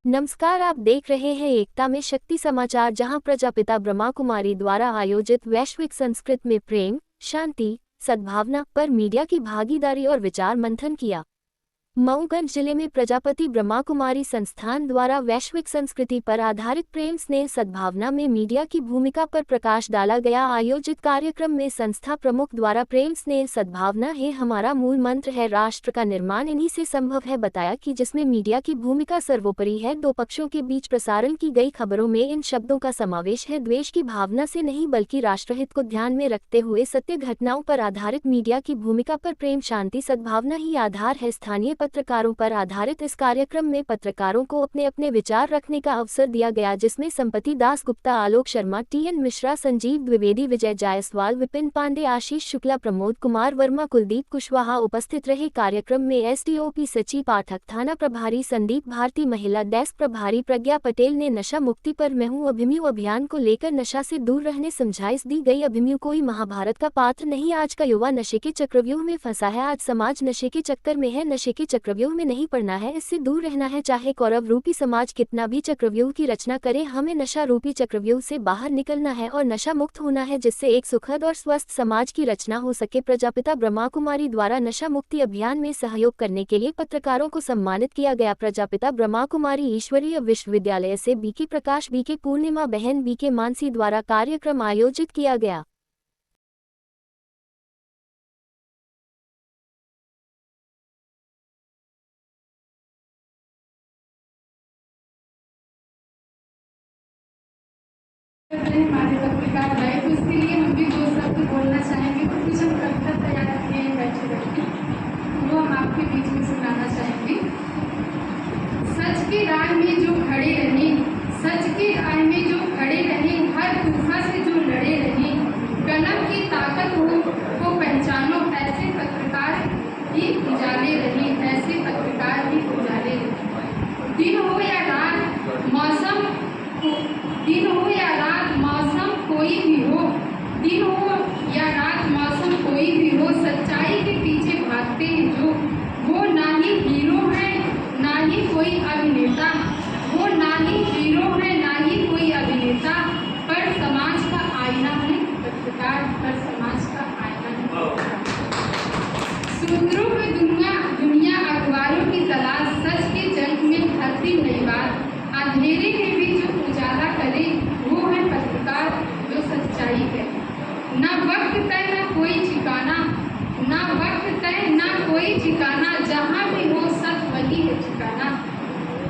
नमस्कार, आप देख रहे हैं एकता में शक्ति समाचार, जहां प्रजापिता ब्रह्मा कुमारी द्वारा आयोजित वैश्विक संस्कृत में प्रेम, शांति, सद्भावना पर मीडिया की भागीदारी और विचार मंथन किया। मऊगंज जिले में प्रजापति ब्रह्मा कुमारी संस्थान द्वारा वैश्विक संस्कृति पर आधारित प्रेम स्नेह सद्भावना में मीडिया की भूमिका पर प्रकाश डाला गया। आयोजित कार्यक्रम में संस्था प्रमुख द्वारा प्रेम स्नेह सद्भावना है हमारा मूल मंत्र है, राष्ट्र का निर्माण इन्हीं से संभव है बताया कि जिसमें मीडिया की भूमिका सर्वोपरि है। दो पक्षों के बीच प्रसारण की गई खबरों में इन शब्दों का समावेश है, द्वेष की भावना से नहीं बल्कि राष्ट्रहित को ध्यान में रखते हुए सत्य घटनाओं पर आधारित मीडिया की भूमिका पर प्रेम शांति सद्भावना ही आधार है। स्थानीय पत्रकारों पर आधारित इस कार्यक्रम में पत्रकारों को अपने अपने विचार रखने का अवसर दिया गया, जिसमें संपत्ति दास गुप्ता, आलोक शर्मा, टीएन मिश्रा, संजीव द्विवेदी, विजय जायसवाल, विपिन पांडे, आशीष शुक्ला, प्रमोद कुमार वर्मा, कुलदीप कुशवाहा उपस्थित रहे। कार्यक्रम में एसडीओपी सची पाठक, थाना प्रभारी संदीप भारती, महिला डेस्क प्रभारी प्रज्ञा पटेल ने नशा मुक्ति पर मैं हूं अभिमन्यु अभियान को लेकर नशा से दूर रहने समझाइश दी गई। अभिमन्यु कोई महाभारत का पात्र नहीं, आज का युवा नशे के चक्रव्यूह में फंसा है। आज समाज नशे के चक्कर में है, नशे के चक्रव्यूह में नहीं पड़ना है, इससे दूर रहना है। चाहे कौरव रूपी समाज कितना भी चक्रव्यूह की रचना करे, हमें नशा रूपी चक्रव्यूह से बाहर निकलना है और नशा मुक्त होना है, जिससे एक सुखद और स्वस्थ समाज की रचना हो सके। प्रजापिता ब्रह्मा कुमारी द्वारा नशा मुक्ति अभियान में सहयोग करने के लिए पत्रकारों को सम्मानित किया गया। प्रजापिता ब्रह्मा कुमारी ईश्वरीय विश्वविद्यालय से बीके प्रकाश, बीके पूर्णिमा बहन, बीके मानसी द्वारा कार्यक्रम आयोजित किया गया। हमारे पत्रकार भाई, तो उसके लिए हम भी दो शब्द बोलना चाहेंगे। तो कुछ हम कविता तैयार किए हैं बैठे बैठे, वो हम आपके बीच में सुनाना चाहेंगे। सच की राह में जो खड़े रहे, सच की राह में जो खड़े रहे, हर तूफान से जो लड़े रहे, कलम की ताकत हो वो पहचानो, ऐसे पत्रकार ही उजाले रहे, ऐसे पत्रकार ही उजाले रहे। दिन हो या रात, मौसम दिन हो या रात, मौसम कोई भी हो, दिन हो या रात, मौसम कोई भी हो, सच्चाई के पीछे भागते हैं जो, वो ना ही हीरो है ना ही कोई अभिनेता, वो ना ही हीरो है ना ही कोई अभिनेता, पर समाज का आईना है पत्रकार, पर समाज का आईना है। सूत्रों में दुनिया अखबारों की तलाश, सच के जंग में धरती नई बात, अंधेरे में भी जो उजाला करे, वो है पत्रकार जो सच्चाई है। ना वक्त तय ना कोई ठिकाना, ना वक्त तय ना कोई ठिकाना, जहाँ भी हो सच वही है ठिकाना।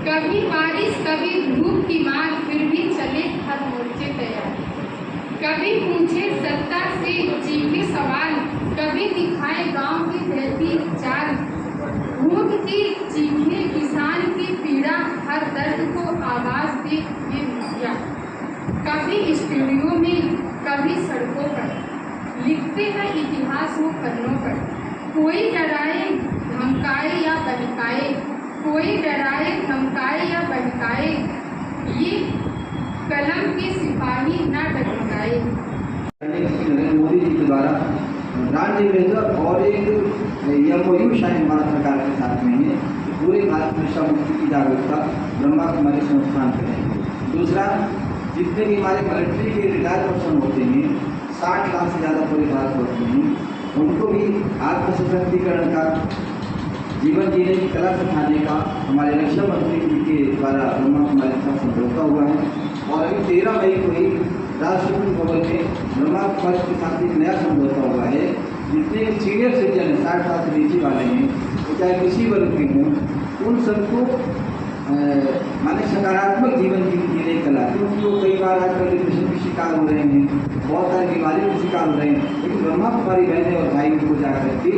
कभी बारिश कभी धूप की मार, फिर भी चले हर मोर्चे तैयार। कभी पूछे सत्ता से चीखे सवाल, कभी दिखाए गांव की बहती चाल, भूख की चीखे किसान की पीड़ा, हर दर्द को आवाज दे ये मीडिया। कभी स्टूडियो में कभी सड़कों पर, लिखते हैं इतिहास वो पन्नों पर। कोई डराए धमकाए या बहकाए, कोई डराए धमकाए या बहकाए, ये कलम के सिपाही न डरकाए। नरेंद्र मोदी जी के द्वारा ब्रांड एम्बेसडर और एक एमओयू शायद भारत सरकार के साथ में है, पूरे भारत में नशा मुक्ति की जागरूकता ब्रह्मा कुमारी संस्थान करें। दूसरा, जितने भी हमारे मिलिट्री के रिटायर पर्सन होते हैं, 60 लाख से ज़्यादा पूरे भारत होते हैं, उनको भी आत्मसशक्तिकरण का, जीवन जीने की कला सिखाने का हमारे रक्षा मंत्री जी के द्वारा ब्रह्मा कुमारी के साथ समझौता हुआ है। और अभी 13 मई को ही राष्ट्रपति भवन में ब्रह्मा कुमारी के साथ एक नया समझौता हुआ है। जितने सीनियर सिटीजन हैं, 60 साल से नीचे वाले हैं, तो चाहे किसी वर्ग के हों, उन सबको माने सकारात्मक जीवन जीने की कला, क्योंकि वो कई बार आजकल डिप्रेशन के शिकार हो रहे हैं, बहुत सारी बीमारियों के शिकार हो रहे हैं, लेकिन ब्रह्मा कुमारी बहनें और भाई उनको जाकर के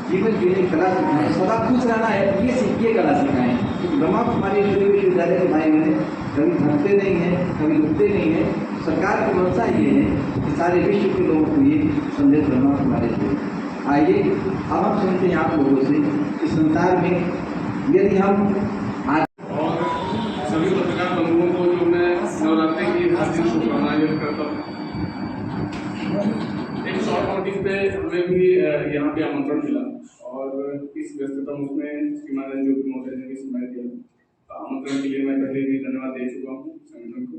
जीवन जीने की कला सिखाएं, सदा खुश रहना है, ये सीखिए कला सिखाएं। क्योंकि ब्रह्मा कुमारी विश्वविद्यालय के भाई बहने कभी थकते नहीं हैं, कभी रुकते नहीं हैं। सरकार की मंशा ये है कि सारे विश्व के लोगों को ये संदेश ब्रह्मा कुमारी दे। आइए अब हम सुनते हैं आप लोगों से कि संसार में यदि हम और सभी पत्रकार बंधुओं को जो मैं नवरात्रि की हार्दिक शुभकामनाएं व्यक्त करता हूँ। एक शॉर्ट नोटिस पे हमें भी यहाँ पे आमंत्रण मिला और इस व्यस्तता उसमें श्रीमान ज्योति महोदय ने भी समय दिया। आमंत्रण आमंत्रण के लिए मैं पहले भी धन्यवाद दे चुका हूँ संगठन को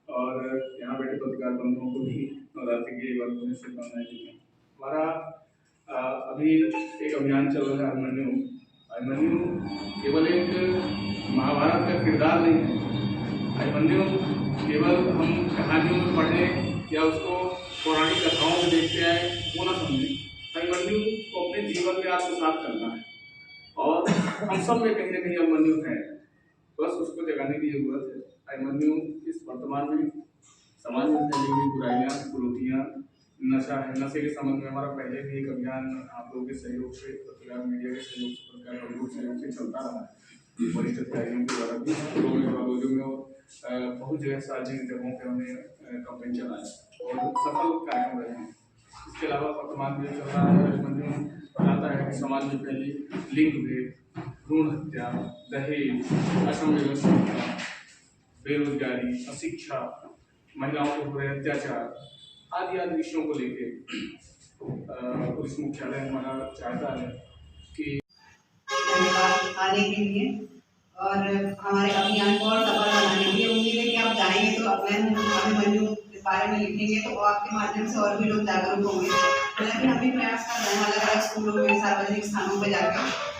और यहाँ बैठे पत्रकार बंधुओं को भी नवरात्रि की एक बार पुनः शुभकामनाएं दी हैं। हमारा अभी एक अभियान चल रहा है अभिमन्यु। अभिमन्यु केवल एक महाभारत का किरदार नहीं है। अभिमन्यु केवल हम कहानियों में पढ़ें या उसको पौराणिक कथाओं में देखते आए वो ना समझें। अभिमन्यु को अपने जीवन में आत्मसात करना है और हम सब में कहीं ना कहीं अभिमन्यु है, बस उसको जगाने की जरूरत है। अभिमन्यु इस वर्तमान में समाज में फैली हुई बुराइयाँ, कुरीतियाँ, नशा है। नशे के संबंध में हमारा पहले भी एक अभियान आप लोगों के सहयोग से, पत्रकार मीडिया के सहयोग से, पत्रकार बंधुओं के सहयोग से चलता रहा है। वरिष्ठ अधिकारियों के द्वारा भी स्कूलों में, कॉलेजों में और बहुत जगह सार्वजनिक जगहों पर हमने कैंपेन चलाया और सफल कार्यक्रम रहे हैं। इसके अलावा वर्तमान में चल रहा है अभिमन्यु बताता है कि समाज में फैली लिंग भेद, भ्रूण हत्या, दहेज, असम व्यवस्था, बेरोजगारी, अशिक्षा, महिलाओं पर हो रहे अत्याचार आदि आदि विषयों को लेकर पुलिस मुख्यालय हमारा चाहता है कि धन्यवाद आने के लिए और हमारे अभियान को और सफल बनाने के लिए। उम्मीद है कि आप जाएंगे तो अभिमन्यु के बारे में लिखेंगे तो आपके माध्यम से और भी लोग जागरूक होंगे। हालांकि हम भी प्रयास कर रहे हैं अलग अलग स्कूलों में, सार्वजनिक स्थानों पर जाकर।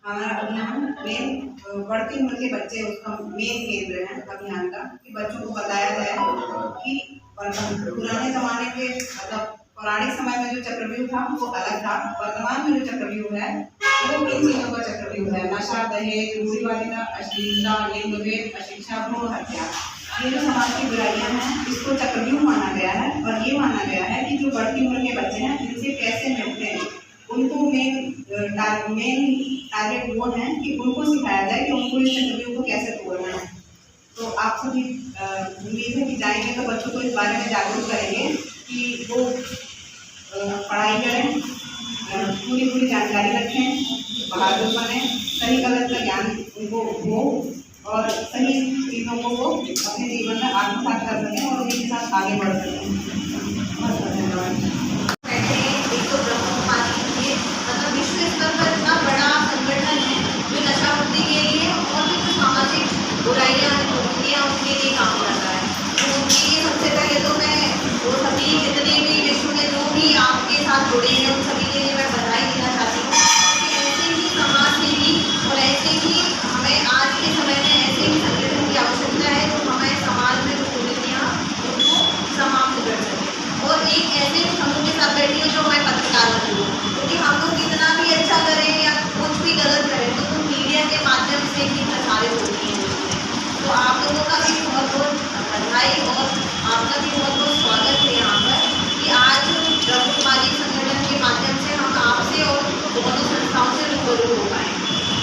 हमारा अभियान मेन बढ़ती उम्र के बच्चे उसका मेन केंद्र है अभियान का, कि बच्चों को बताया जाए कि पुराने जमाने के मतलब पौराणिक समय में जो चक्रव्यूह था वो अलग था, वर्तमान में जो चक्रव्यूह है वो किन चीजों का चक्रव्यूह है। नशा, दहेज, रूढ़िवादिता, अश्लीलता, लिंग भेद, अशिक्षा, भ्रूण हत्या, ये जो समाज की बुराइयां हैं इसको चक्रव्यूह माना गया है। और ये माना गया है कि जो बढ़ती उम्र के बच्चे हैं इनसे कैसे निपटें, उनको मेन टारगेट वो है कि उनको सिखाया जाए कि उनको इस चक्रव्यूह को कैसे तोड़ना है। तो आप सभी उम्मीद है कि जाएंगे तो बच्चों को इस बारे में जागरूक करेंगे कि वो पढ़ाई करें, पूरी जानकारी रखें, बहादुर बने, सही गलत का ज्ञान उनको हो और सही चीज़ों को वो अपने जीवन में आत्मसात कर सकें और उनके साथ आगे बढ़ सकें। बहुत बहुत धन्यवाद। विश्व स्तर पर इतना बड़ा संगठन है जो नशामुक्ति के लिए और भी जो सामाजिक बुराइयाँ कुरीतियाँ उसके लिए काम करता है। तो उनके लिए सबसे पहले तो मैं वो सभी जितने भी विश्व में जो भी आपके साथ जुड़े हैं उन सभी के लिए मैं बधाई देना चाहती हूँ कि ऐसे ही समाज से भी और ऐसे ही हमें आज के समय में ऐसे ही संगठन की आवश्यकता है जो हमें समाज में जो कुरीतियाँ उनको समाप्त कर सकें। और एक ऐसे समूह के साथ बैठी हूँ जो मैं पत्रकार हूँ, क्योंकि हम लोग कितना भी अच्छा करें या कुछ भी गलत करें तो तुम मीडिया के माध्यम से ही प्रसारित होती हैं। तो आप लोगों का भी बहुत बहुत बधाई और आपका भी बहुत बहुत स्वागत है यहाँ पर कि आज ब्रह्मकुमारी संगठन के माध्यम से हम आपसे और दोनों संस्थाओं से रूबरू हो पाए।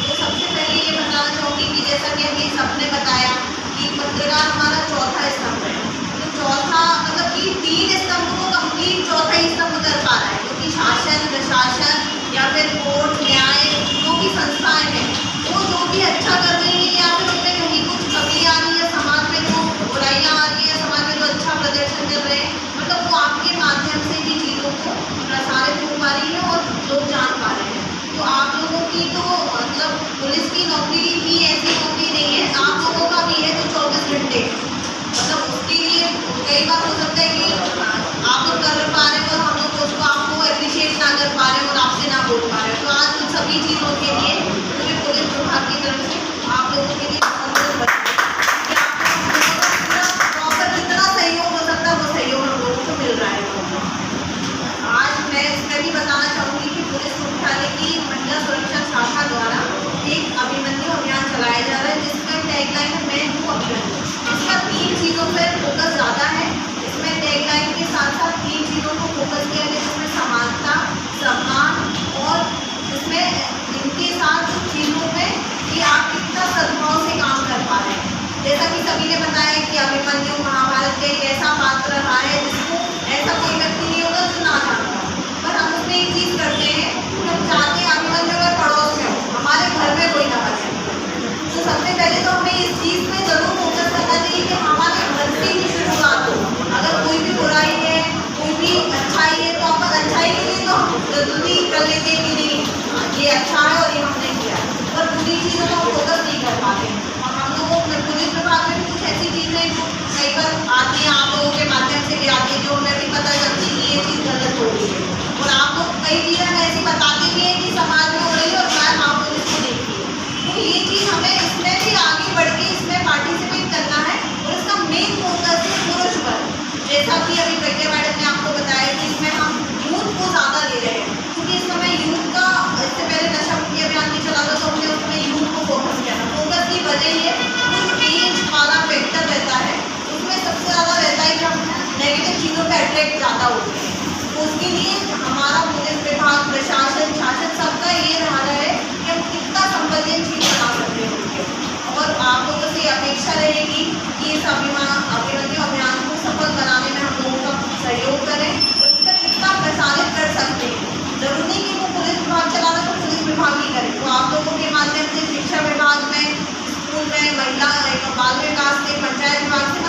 तो सबसे पहले ये बताना चाहूँगी कि जैसा कि अभी सबने बताया कि पत्रकार हमारा चौथा स्तंभ है। तो चौथा मतलब कि 3 स्तंभ को कंप्लीट चौथा ही स्तंभ कर पा रहा है, क्योंकि शासन, प्रशासन या फिर कोर्ट, न्याय जो भी संस्थाएं हैं वो जो भी अच्छा कर रही है या फिर उनमें कहीं कुछ कमी आ रही है, समाज में जो बुराइयाँ आ रही है, समाज में जो अच्छा प्रदर्शन कर रहे हैं, मतलब वो आपके माध्यम से ही चीज़ों को प्रसारित हो पा रही है और लोग जान पा रहे हैं। तो आप लोगों की तो मतलब पुलिस की नौकरी भी ऐसी नौकरी नहीं है, आप लोगों का भी है जो 24 घंटे मतलब उसके लिए कई बार हो सकता है कि आप लोग कर पा रहे हो और हम लोग उसको आपको एप्रिशिएट ना कर पा रहे हो और आपसे ना बोल पा रहे हो। तो आज उन सभी चीज़ों के लिए पूरे पुलिस विभाग की तरफ से आप लोगों के लिए प्रॉपर जितना सहयोग हो सकता है वो सहयोग हम लोगों को मिल रहा है। आज मैं इसमें भी बताना चाहूँगी कि पुलिस मुख्यालय की महिला सुरक्षा शाखा द्वारा एक अभिमन्यु अभियान चलाया जा रहा है जिसका टैगलाइन है मैं हूँ अभिमन्यु। इसका 3 चीज़ों पर फोकस ज़्यादा है। इसमें टैगलाइन के साथ साथ 3 चीज़ों को फोकस किया गया जिसमें समानता, सम्मान और इसमें इनके साथ चीज़ों में कि आप कितना सद्भाव से काम कर पा रहे हैं। जैसा कि सभी ने बताया कि अभिमन्यु महाभारत का एक ऐसा पात्र रहा है जिसको ऐसा कोई व्यक्ति नहीं होगा जो ना जानता, पर हम उसमें एक चीज़ करते हैं कि हम चाहते हैं अभिमन्यु अगर पड़ोस में हो, हमारे घर में कोई ना बचे। तो सबसे पहले तो हमें इस चीज़ में जरूर फोकस करना चाहिए कि हमारे घर से ही शुरुआत हो। अगर कोई भी बुराई है, कोई भी अच्छाई है तो अपन अच्छाई के लिए तो जरूरी कर लेते हैं कि नहीं ये अच्छा है और ये हमने किया, पर बुरी चीज़ों का फोकस नहीं कर पाते। और हम लोगों को पुलिस विभाग में भी कुछ ऐसी चीज़ें जो कई बार आती हैं, आप लोगों के माध्यम से भी आती है, जो हमें भी पता चलती है कि ये चीज़ गलत हो रही है। और आप लोग कई चीज़ें हमें ऐसी बताते भी हैं कि समाज में हो रही है और शायद आप लोग इसको देखिए। तो ये चीज़ हमें इसमें भी आगे बढ़ के इसमें पार्टिसिपेट करना है और इसका मेन फोकस है पुरुष पर। जैसा कि अभी प्रज्ञा मैडम ने आपको बताया कि इसमें हम यूथ को ज़्यादा ले रहे हैं, क्योंकि इस समय यूथ का, इससे पहले नशा मुक्ति अभियान भी चला था तो हमने उसमें यूथ को फोकस किया था। फोकस की वजह ये कुछ एज वाला फैक्टर रहता है, उसमें सबसे ज़्यादा रहता है कि हम नेगेटिव चीज़ों पर अट्रैक्ट ज़्यादा होते हैं। तो उसके लिए हमारा पुलिस विभाग, प्रशासन, शासन सबका ये रहा है कि हम कितना संवेदनशील बना सकते हैं उसको। और आप लोगों से अपेक्षा रहेगी कि इस अभिमन्यु अभियान को सफल बनाने में हम लोगों का सहयोग करें और इसका कितना प्रसारित कर सकते हैं। जरूरी नहीं कि वो पुलिस विभाग चला रहा तो पुलिस विभाग ही करे, तो आप लोगों के माध्यम से शिक्षा विभाग में, स्कूल में, महिला बाल विकास के, पंचायत विभाग से